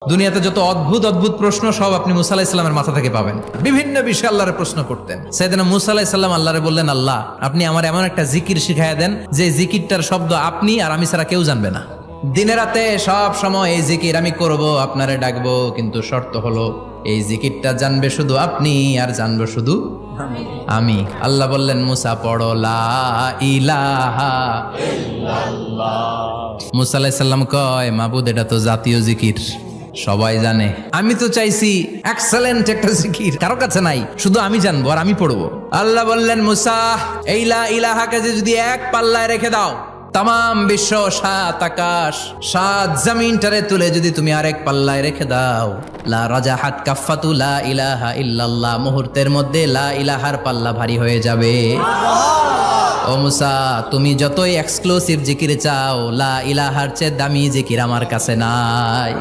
দুনিয়াতে যত অদ্ভুত অদ্ভুত প্রশ্ন সব আপনি মুসা আলাইহিস সালামের মাথা থেকে পাবেন। বিভিন্ন বিষয়ে আল্লাহরে প্রশ্ন করতেন। সাইয়েদনা মুসা আলাইহিস সালাম আল্লাহরে বললেন, আল্লাহ আপনি আমার এমন একটা জিকির শিখাইয়া দেন যে জিকিরটার শব্দ আপনি আর আমি ছাড়া কেউ জানবে না। দিনে রাতে সব সময় এই জিকির আমি করব, আপনারে ডাকবো, কিন্তু শর্ত হলো এই জিকিরটা জানবে শুধু আপনি আর জানবো শুধু আমি। আল্লাহ বললেন, মুসা পড়ো লা ইলাহা ইল্লাল্লাহ। মুসা আলাইহিস সালাম কয়, মাবুদ এটা তো জাতীয় জিকির, সবাই জানে। আমি তো চাইছি এক্সেলেন্ট একটা জিকির, কারো কাছে নাই, শুধু আমি জানবো আর আমি পড়বো। আল্লাহ বললেন, মুসা এই লা ইলাহাকে যদি এক পাল্লায় রেখে দাও, তাম বিশ্ব, সাত আকাশ, সাত জমিনটারে তুলে যদি তুমি আরেক পাল্লায় রেখে দাও, লা রাজাহাত কাফাতু লা ইলাহা ইল্লাল্লাহ, মুহূর্তের মধ্যে লা ইলাহার পাল্লা ভারী হয়ে যাবে। ও মুসা, তুমি যতই এক্সক্লুসিভ জিকির চাও, লা ইলাহার চেয়ে দামি জিকির আমার কাছে নাই।